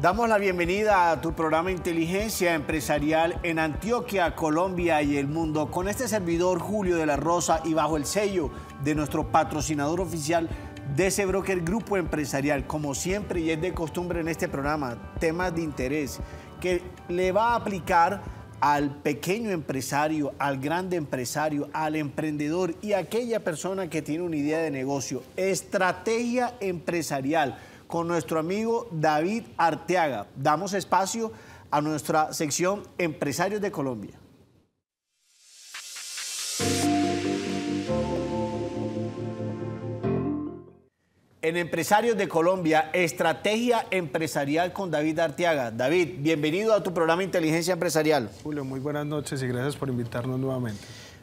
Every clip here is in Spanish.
Damos la bienvenida a tu programa Inteligencia Empresarial en Antioquia, Colombia y el mundo, con este servidor Julio de la Rosa y bajo el sello de nuestro patrocinador oficial DC Broker Grupo Empresarial. Como siempre y es de costumbre en este programa, temas de interés que le va a aplicar al pequeño empresario, al grande empresario, al emprendedor y a aquella persona que tiene una idea de negocio. Estrategia empresarial con nuestro amigo David Arteaga. Damos espacio a nuestra sección Empresarios de Colombia. En Empresarios de Colombia, Estrategia Empresarial con David Arteaga. David, bienvenido a tu programa Inteligencia Empresarial. Julio, muy buenas noches y gracias por invitarnos nuevamente.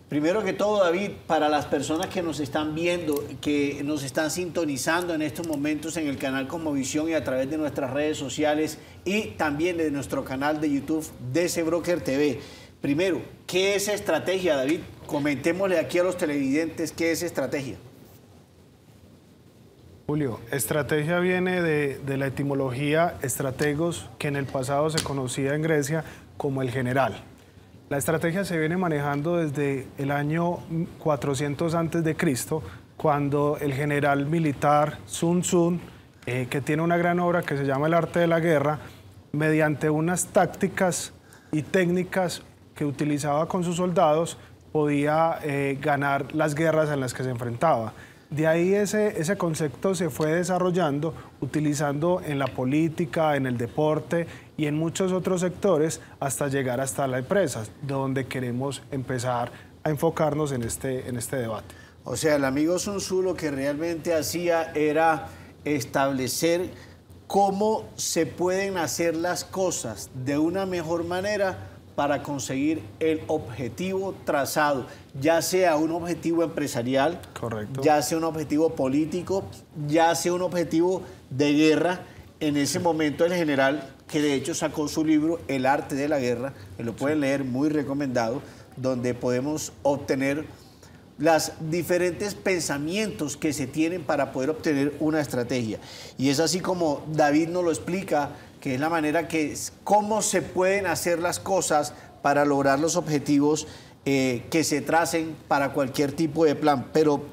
Primero que todo, David, para las personas que nos están viendo, que nos están sintonizando en estos momentos en el canal Cosmovisión y a través de nuestras redes sociales y también de nuestro canal de YouTube DC Broker TV. Primero, ¿qué es estrategia, David? Comentémosle aquí a los televidentes qué es estrategia. Julio, estrategia viene de la etimología estrategos, que en el pasado se conocía en Grecia como el general. La estrategia se viene manejando desde el año 400 a.C., cuando el general militar Sun Tzu, que tiene una gran obra que se llama El arte de la guerra, mediante unas tácticas y técnicas que utilizaba con sus soldados, podía ganar las guerras en las que se enfrentaba. De ahí ese concepto se fue desarrollando, utilizando en la política, en el deporte y en muchos otros sectores hasta llegar hasta la empresa, donde queremos empezar a enfocarnos en este debate. O sea, el amigo Sun Tzu lo que realmente hacía era establecer cómo se pueden hacer las cosas de una mejor manera para conseguir el objetivo trazado, ya sea un objetivo empresarial, correcto, ya sea un objetivo político, ya sea un objetivo de guerra. En ese momento el general, que de hecho sacó su libro El arte de la guerra, que lo pueden leer, muy recomendado, donde podemos obtener los diferentes pensamientos que se tienen para poder obtener una estrategia. Y es así como David nos lo explica, que es la manera cómo se pueden hacer las cosas para lograr los objetivos que se tracen para cualquier tipo de plan. Pero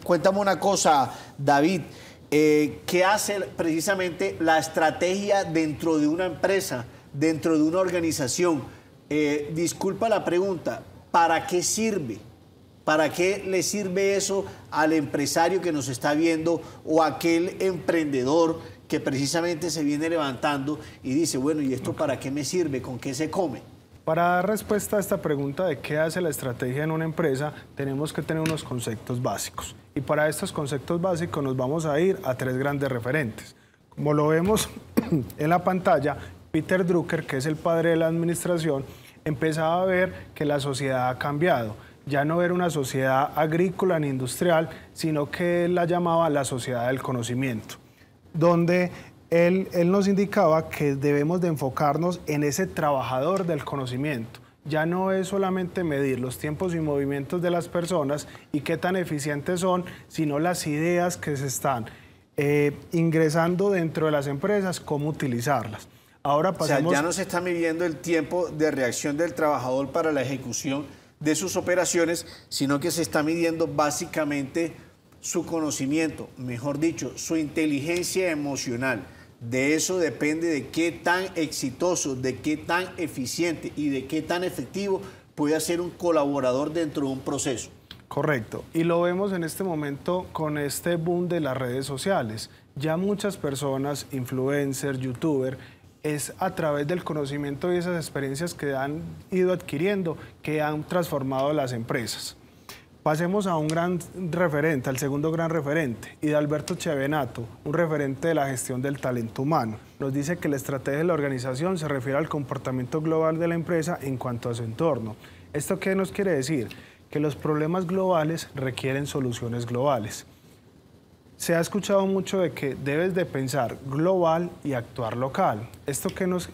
cuéntame una cosa, David, ¿qué hace precisamente la estrategia dentro de una empresa, dentro de una organización? Disculpa la pregunta, ¿para qué sirve? ¿Para qué le sirve eso al empresario que nos está viendo o a aquel emprendedor que precisamente se viene levantando y dice, bueno, ¿y esto para qué me sirve? ¿Con qué se come? Para dar respuesta a esta pregunta de qué hace la estrategia en una empresa, tenemos que tener unos conceptos básicos. Y para estos conceptos básicos nos vamos a ir a tres grandes referentes. Como lo vemos en la pantalla, Peter Drucker, que es el padre de la administración, empezaba a ver que la sociedad ha cambiado. Ya no era una sociedad agrícola ni industrial, sino que él la llamaba la sociedad del conocimiento, donde él nos indicaba que debemos de enfocarnos en ese trabajador del conocimiento. Ya no es solamente medir los tiempos y movimientos de las personas y qué tan eficientes son, sino las ideas que se están ingresando dentro de las empresas, cómo utilizarlas. Ahora pasamos... O sea, ya no se está midiendo el tiempo de reacción del trabajador para la ejecución de sus operaciones, sino que se está midiendo básicamente su conocimiento, mejor dicho, su inteligencia emocional. De eso depende de qué tan exitoso, de qué tan eficiente y de qué tan efectivo puede ser un colaborador dentro de un proceso. Correcto. Y lo vemos en este momento con este boom de las redes sociales. Ya muchas personas, influencers, youtubers, es a través del conocimiento y esas experiencias que han ido adquiriendo que han transformado las empresas. Pasemos a un gran referente, al segundo gran referente, Hidalberto Chevenato, un referente de la gestión del talento humano. Nos dice que la estrategia de la organización se refiere al comportamiento global de la empresa en cuanto a su entorno. ¿Esto qué nos quiere decir? Que los problemas globales requieren soluciones globales. Se ha escuchado mucho de que debes de pensar global y actuar local. ¿Esto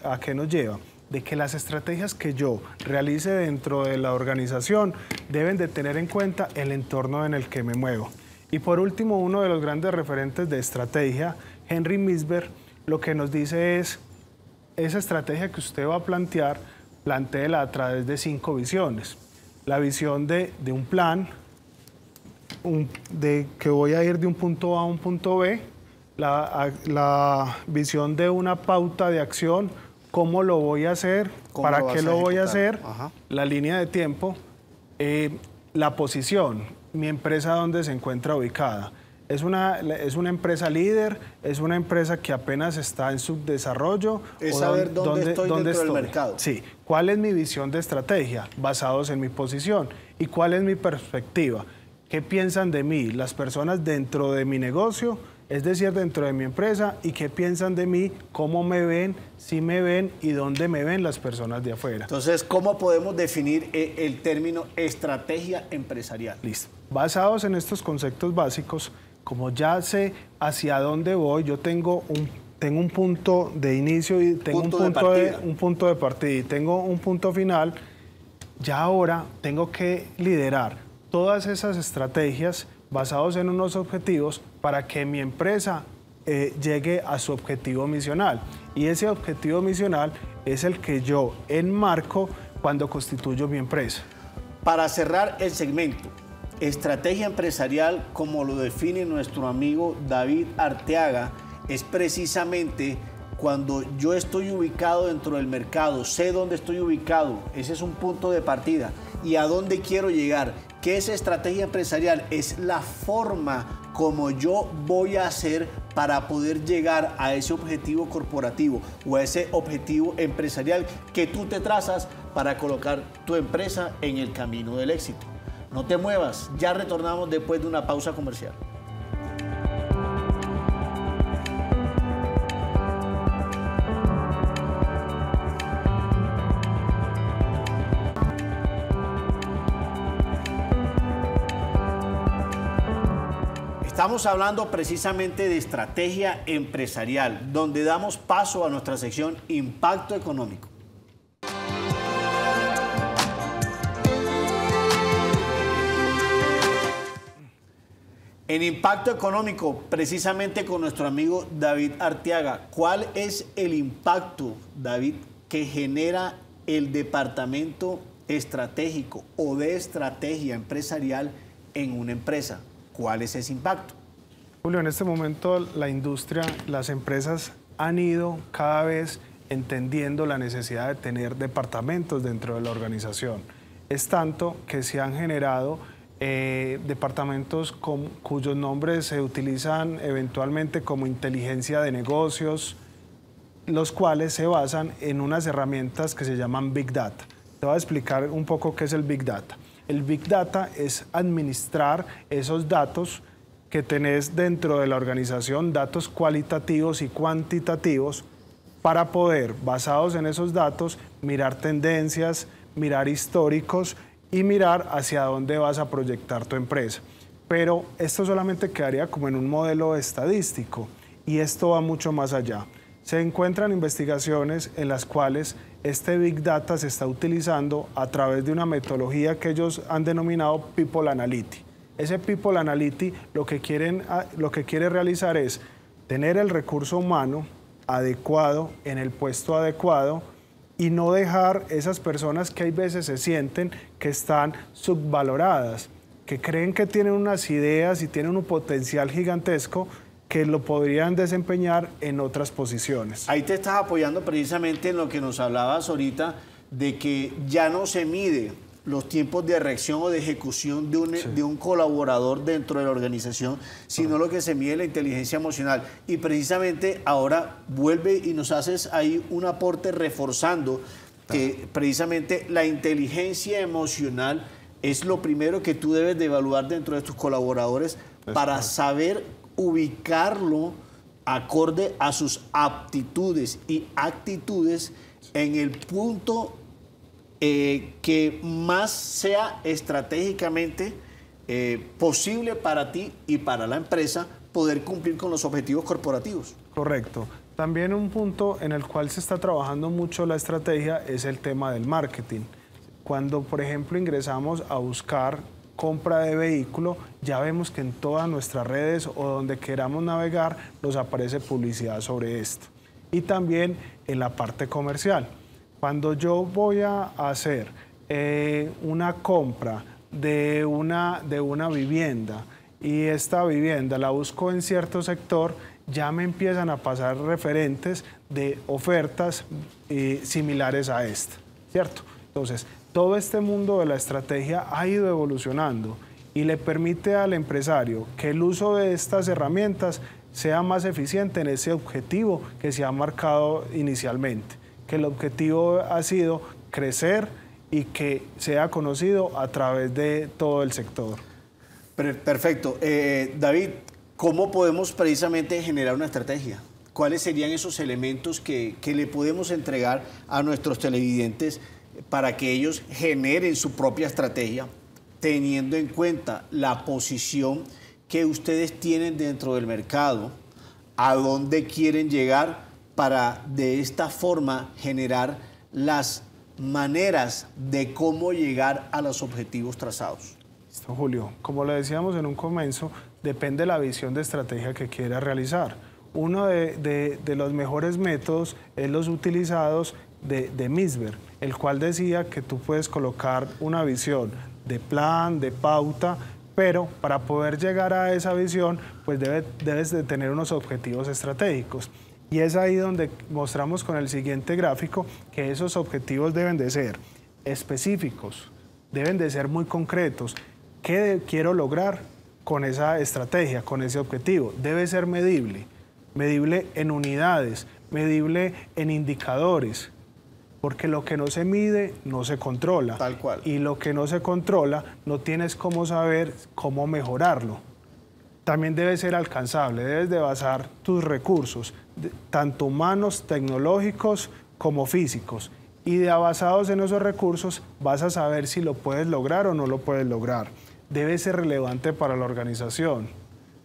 a qué nos lleva? De que las estrategias que yo realice dentro de la organización deben de tener en cuenta el entorno en el que me muevo. Y por último, uno de los grandes referentes de estrategia, Henry Mintzberg, lo que nos dice es esa estrategia que usted va a plantear, plantéela a través de 5 visiones. La visión de un plan, de que voy a ir de un punto A a un punto B, la visión de una pauta de acción, cómo lo voy a hacer, para qué lo voy a hacer, la línea de tiempo, la posición, mi empresa dónde se encuentra ubicada. ¿Es una empresa líder? ¿Es una empresa que apenas está en subdesarrollo? Es saber dónde estoy dentro del mercado. Sí. ¿Cuál es mi visión de estrategia basados en mi posición? ¿Y cuál es mi perspectiva? ¿Qué piensan de mí las personas dentro de mi negocio? Es decir, dentro de mi empresa, y qué piensan de mí, cómo me ven, si me ven y dónde me ven las personas de afuera. Entonces, ¿cómo podemos definir el término estrategia empresarial? Listo. Basados en estos conceptos básicos, como ya sé hacia dónde voy, yo tengo un punto de inicio y tengo un punto de partida y tengo un punto final, ya ahora tengo que liderar todas esas estrategias basados en unos objetivos para que mi empresa llegue a su objetivo misional. Y ese objetivo misional es el que yo enmarco cuando constituyo mi empresa. Para cerrar el segmento, estrategia empresarial, como lo define nuestro amigo David Arteaga, es precisamente cuando yo estoy ubicado dentro del mercado, sé dónde estoy ubicado, ese es un punto de partida, y a dónde quiero llegar. ¿Qué es estrategia empresarial? Es la forma como yo voy a hacer para poder llegar a ese objetivo corporativo o a ese objetivo empresarial que tú te trazas para colocar tu empresa en el camino del éxito. No te muevas, ya retornamos después de una pausa comercial. Estamos hablando precisamente de estrategia empresarial, donde damos paso a nuestra sección Impacto Económico. En Impacto Económico, precisamente con nuestro amigo David Arteaga, ¿cuál es el impacto, David, que genera el departamento estratégico o de estrategia empresarial en una empresa? ¿Cuál es ese impacto? Julio, en este momento la industria, las empresas han ido cada vez entendiendo la necesidad de tener departamentos dentro de la organización. Es tanto que se han generado departamentos cuyos nombres se utilizan eventualmente como inteligencia de negocios, los cuales se basan en unas herramientas que se llaman Big Data. Te voy a explicar un poco qué es el Big Data. El Big Data es administrar esos datos que tenés dentro de la organización, datos cualitativos y cuantitativos, para poder, basados en esos datos, mirar tendencias, mirar históricos y mirar hacia dónde vas a proyectar tu empresa. Pero esto solamente quedaría como en un modelo estadístico y esto va mucho más allá. Se encuentran investigaciones en las cuales este Big Data se está utilizando a través de una metodología que ellos han denominado People Analytics. Ese People Analytics lo que quiere realizar es tener el recurso humano adecuado en el puesto adecuado y no dejar esas personas que hay veces se sienten que están subvaloradas, que creen que tienen unas ideas y tienen un potencial gigantesco que lo podrían desempeñar en otras posiciones. Ahí te estás apoyando precisamente en lo que nos hablabas ahorita, de que ya no se mide los tiempos de reacción o de ejecución de un colaborador dentro de la organización, sino lo que se mide es la inteligencia emocional. Y precisamente ahora vuelve y nos haces ahí un aporte reforzando que precisamente la inteligencia emocional es lo primero que tú debes de evaluar dentro de tus colaboradores para saber ubicarlo acorde a sus aptitudes y actitudes en el punto que más sea estratégicamente posible para ti y para la empresa poder cumplir con los objetivos corporativos. Correcto. También un punto en el cual se está trabajando mucho la estrategia es el tema del marketing. Cuando, por ejemplo, ingresamos a buscar compra de vehículo, ya vemos que en todas nuestras redes o donde queramos navegar nos aparece publicidad sobre esto. y también en la parte comercial. Cuando yo voy a hacer una compra de una vivienda y esta vivienda la busco en cierto sector, ya me empiezan a pasar referentes de ofertas similares a esta, ¿cierto? Entonces, todo este mundo de la estrategia ha ido evolucionando y le permite al empresario que el uso de estas herramientas sea más eficiente en ese objetivo que se ha marcado inicialmente, que el objetivo ha sido crecer y que sea conocido a través de todo el sector. Perfecto. David, ¿cómo podemos precisamente generar una estrategia? ¿Cuáles serían esos elementos que le podemos entregar a nuestros televidentes para que ellos generen su propia estrategia, teniendo en cuenta la posición que ustedes tienen dentro del mercado, a dónde quieren llegar para de esta forma generar las maneras de cómo llegar a los objetivos trazados? Listo, Julio. Como le decíamos en un comienzo, depende de la visión de estrategia que quiera realizar. Uno de los mejores métodos es los utilizados de Misberg, el cual decía que tú puedes colocar una visión de plan, de pauta, pero para poder llegar a esa visión, pues debes de tener unos objetivos estratégicos. Y es ahí donde mostramos con el siguiente gráfico que esos objetivos deben de ser específicos, deben de ser muy concretos. ¿Qué quiero lograr con esa estrategia, con ese objetivo? Debe ser medible, medible en unidades, medible en indicadores, porque lo que no se mide no se controla. Tal cual. Y lo que no se controla no tienes cómo saber cómo mejorarlo. También debe ser alcanzable, debes de basar tus recursos, tanto humanos, tecnológicos como físicos. Y basados en esos recursos vas a saber si lo puedes lograr o no lo puedes lograr. Debe ser relevante para la organización.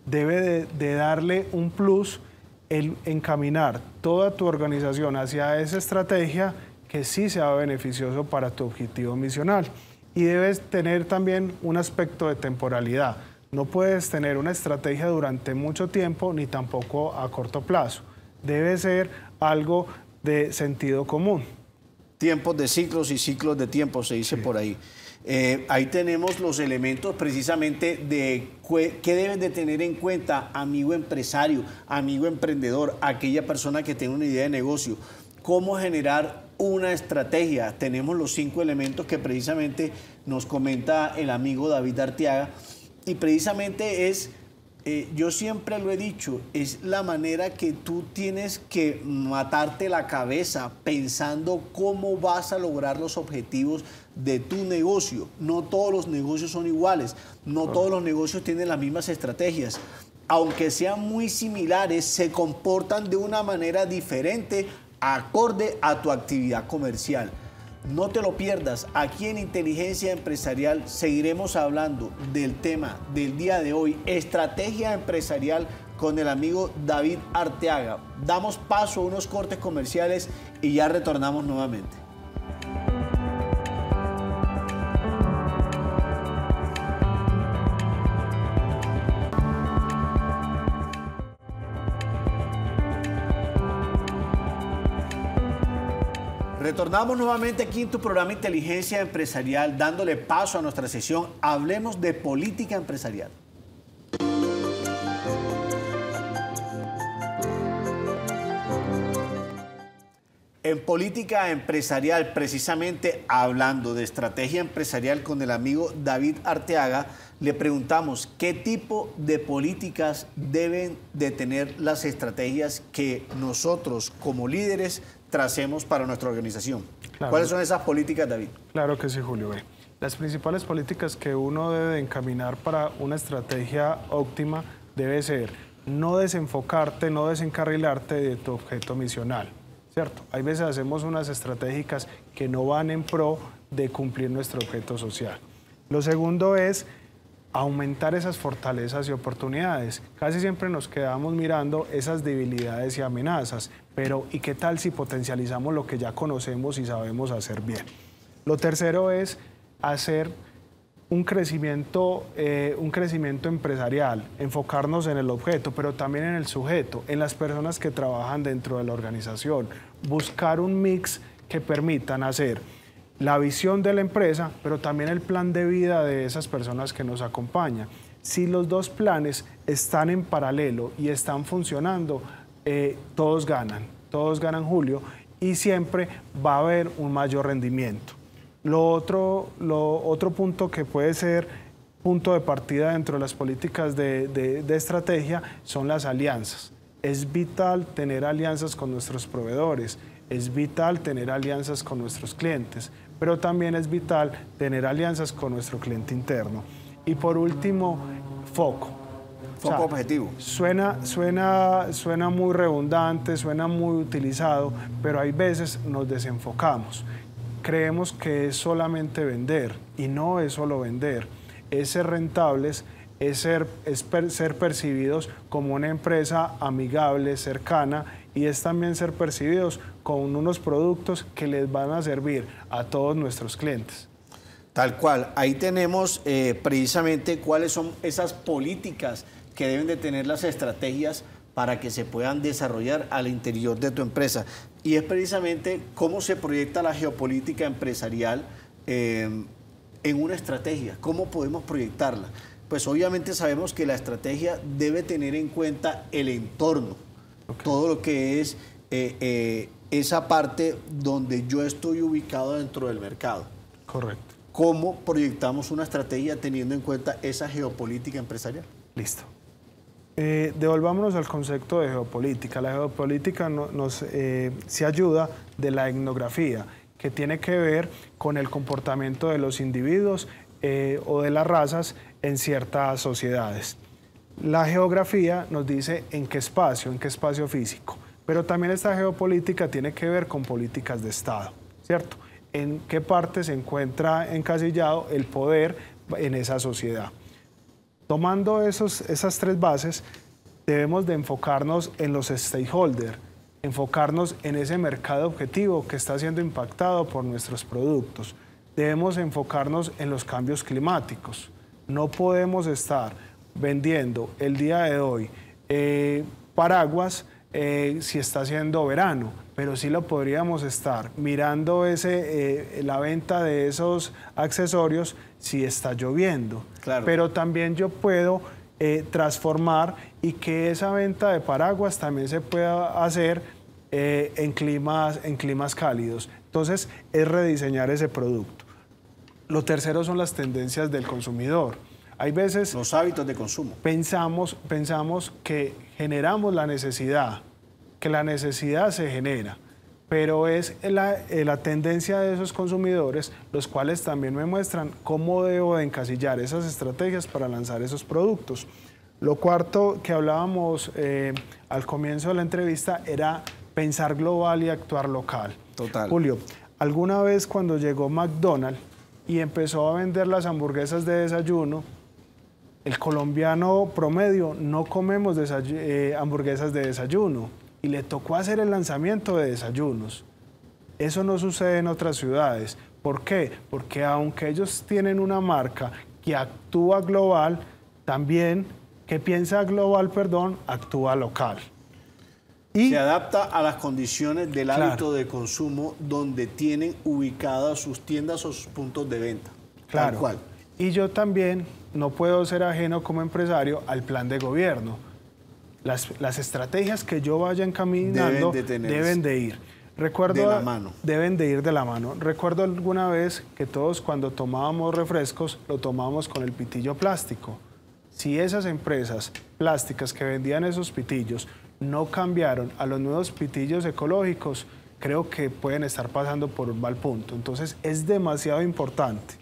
Debe de darle un plus el encaminar toda tu organización hacia esa estrategia que sí sea beneficioso para tu objetivo misional. Y debes tener también un aspecto de temporalidad. No puedes tener una estrategia durante mucho tiempo ni tampoco a corto plazo. Debe ser algo de sentido común. Tiempos de ciclos y ciclos de tiempo, se dice por ahí. Ahí tenemos los elementos precisamente de qué deben de tener en cuenta, amigo empresario, amigo emprendedor, aquella persona que tiene una idea de negocio. Cómo generar una estrategia. Tenemos los 5 elementos que precisamente nos comenta el amigo David Arteaga. Y precisamente es, yo siempre lo he dicho, es la manera que tú tienes que matarte la cabeza pensando cómo vas a lograr los objetivos de tu negocio. No todos los negocios son iguales, no todos los negocios tienen las mismas estrategias. Aunque sean muy similares, se comportan de una manera diferente acorde a tu actividad comercial. No te lo pierdas, aquí en Inteligencia Empresarial seguiremos hablando del tema del día de hoy, estrategia empresarial con el amigo David Arteaga. Damos paso a unos cortes comerciales y ya retornamos nuevamente. Retornamos nuevamente aquí en tu programa Inteligencia Empresarial, dándole paso a nuestra sesión Hablemos de Política Empresarial. En Política Empresarial, precisamente hablando de estrategia empresarial con el amigo David Arteaga, le preguntamos qué tipo de políticas deben de tener las estrategias que nosotros como líderes tracemos para nuestra organización. Claro. ¿Cuáles son esas políticas, David? Claro que sí, Julio. Las principales políticas que uno debe encaminar para una estrategia óptima debe ser no desenfocarte, no desencarrilarte de tu objeto misional, ¿cierto? Hay veces hacemos unas estratégicas que no van en pro de cumplir nuestro objeto social. Lo segundo es aumentar esas fortalezas y oportunidades. Casi siempre nos quedamos mirando esas debilidades y amenazas, pero ¿y qué tal si potencializamos lo que ya conocemos y sabemos hacer bien? Lo tercero es hacer un crecimiento empresarial, enfocarnos en el objeto, pero también en el sujeto, en las personas que trabajan dentro de la organización, buscar un mix que permitan hacer la visión de la empresa, pero también el plan de vida de esas personas que nos acompañan. Si los dos planes están en paralelo y están funcionando, todos ganan, Julio, y siempre va a haber un mayor rendimiento. Lo otro punto que puede ser punto de partida dentro de las políticas de estrategia son las alianzas. Es vital tener alianzas con nuestros proveedores, es vital tener alianzas con nuestros clientes, pero también es vital tener alianzas con nuestro cliente interno. Y por último, foco. Foco objetivo. Suena muy redundante, suena muy utilizado, pero hay veces nos desenfocamos. Creemos que es solamente vender y no es solo vender, es ser rentables, es ser percibidos como una empresa amigable, cercana, y es también ser percibidos con unos productos que les van a servir a todos nuestros clientes. Tal cual, ahí tenemos precisamente cuáles son esas políticas que deben de tener las estrategias para que se puedan desarrollar al interior de tu empresa. Y es precisamente cómo se proyecta la geopolítica empresarial en una estrategia, cómo podemos proyectarla. Pues obviamente sabemos que la estrategia debe tener en cuenta el entorno, todo lo que es esa parte donde yo estoy ubicado dentro del mercado. Correcto. ¿Cómo proyectamos una estrategia teniendo en cuenta esa geopolítica empresarial? Listo. Devolvámonos al concepto de geopolítica. La geopolítica se ayuda de la etnografía, que tiene que ver con el comportamiento de los individuos o de las razas en ciertas sociedades. La geografía nos dice en qué espacio físico, pero también esta geopolítica tiene que ver con políticas de Estado, ¿cierto? En qué parte se encuentra encasillado el poder en esa sociedad. Tomando esas tres bases, debemos de enfocarnos en los stakeholders, enfocarnos en ese mercado objetivo que está siendo impactado por nuestros productos. Debemos enfocarnos en los cambios climáticos. No podemos estar vendiendo el día de hoy paraguas si está haciendo verano, pero sí lo podríamos estar mirando la venta de esos accesorios si está lloviendo. Claro. Pero también yo puedo transformar y que esa venta de paraguas también se pueda hacer en climas cálidos. Entonces, es rediseñar ese producto. Lo tercero son las tendencias del consumidor. Hay veces... Los hábitos de consumo. Pensamos que generamos la necesidad, que la necesidad se genera, pero es la tendencia de esos consumidores, los cuales también me muestran cómo debo de encasillar esas estrategias para lanzar esos productos. Lo cuarto que hablábamos al comienzo de la entrevista era pensar global y actuar local. Total. Julio, ¿alguna vez cuando llegó McDonald's y empezó a vender las hamburguesas de desayuno, el colombiano promedio no comemos hamburguesas de desayuno y le tocó hacer el lanzamiento de desayunos? Eso no sucede en otras ciudades. ¿Por qué? Porque aunque ellos tienen una marca que actúa global, también, que piensa global, actúa local. Y se adapta a las condiciones del hábito de consumo donde tienen ubicadas sus tiendas o sus puntos de venta. Claro. Tal cual. Y yo también no puedo ser ajeno como empresario al plan de gobierno. Las estrategias que yo vaya encaminando deben de ir. Recuerdo, de la mano. Deben de ir de la mano. Recuerdo alguna vez que todos cuando tomábamos refrescos lo tomábamos con el pitillo plástico. Si esas empresas plásticas que vendían esos pitillos no cambiaron a los nuevos pitillos ecológicos, creo que pueden estar pasando por un mal punto. Entonces es demasiado importante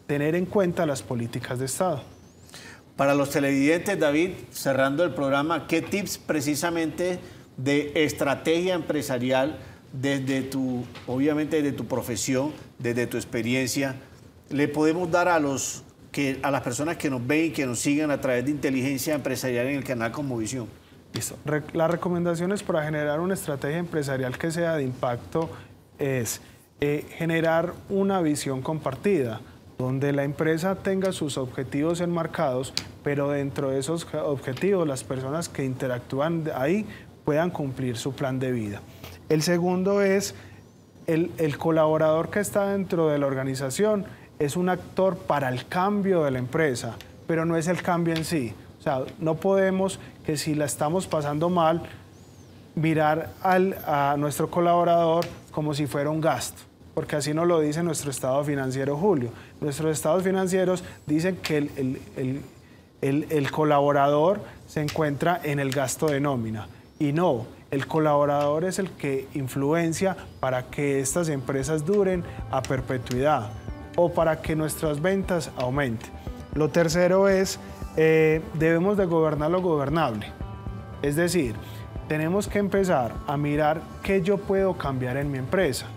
tener en cuenta las políticas de Estado. Para los televidentes, David, cerrando el programa, ¿qué tips precisamente de estrategia empresarial obviamente desde tu profesión, desde tu experiencia, le podemos dar a las personas que nos ven y que nos siguen a través de Inteligencia Empresarial en el canal Cosmovisión? Listo. Las recomendaciones para generar una estrategia empresarial que sea de impacto es generar una visión compartida. donde la empresa tenga sus objetivos enmarcados, pero dentro de esos objetivos las personas que interactúan ahí puedan cumplir su plan de vida. El segundo es el colaborador que está dentro de la organización es un actor para el cambio de la empresa, pero no es el cambio en sí. O sea, no podemos que si la estamos pasando mal, mirar a nuestro colaborador como si fuera un gasto, porque así nos lo dice nuestro estado financiero, Julio. Nuestros estados financieros dicen que el colaborador se encuentra en el gasto de nómina, y no, el colaborador es el que influencia para que estas empresas duren a perpetuidad o para que nuestras ventas aumenten. Lo tercero es, debemos de gobernar lo gobernable, es decir, tenemos que empezar a mirar qué yo puedo cambiar en mi empresa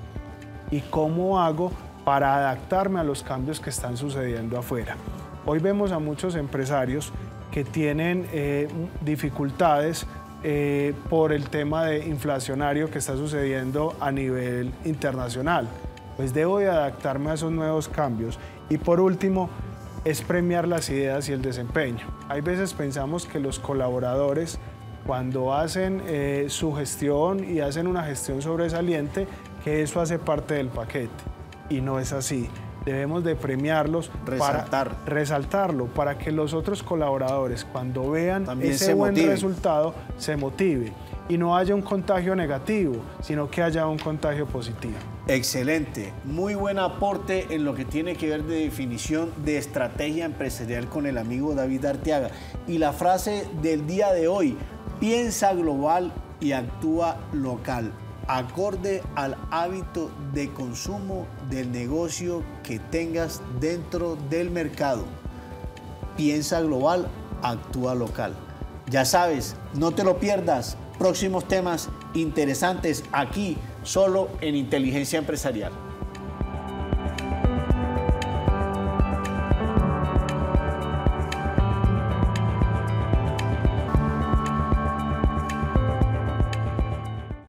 y cómo hago para adaptarme a los cambios que están sucediendo afuera. Hoy vemos a muchos empresarios que tienen dificultades por el tema inflacionario que está sucediendo a nivel internacional. Pues debo de adaptarme a esos nuevos cambios. Y por último, es premiar las ideas y el desempeño. Hay veces pensamos que los colaboradores, cuando hacen su gestión y hacen una gestión sobresaliente, que eso hace parte del paquete. Y no es así. Debemos de premiarlos, resaltarlo, para que los otros colaboradores, cuando vean también ese buen resultado, se motiven. Y no haya un contagio negativo, sino que haya un contagio positivo. Excelente, muy buen aporte en lo que tiene que ver de definición de estrategia empresarial con el amigo David Arteaga. Y la frase del día de hoy: piensa global y actúa local, acorde al hábito de consumo del negocio que tengas dentro del mercado. Piensa global, actúa local. Ya sabes, no te lo pierdas. Próximos temas interesantes aquí, solo en Inteligencia Empresarial.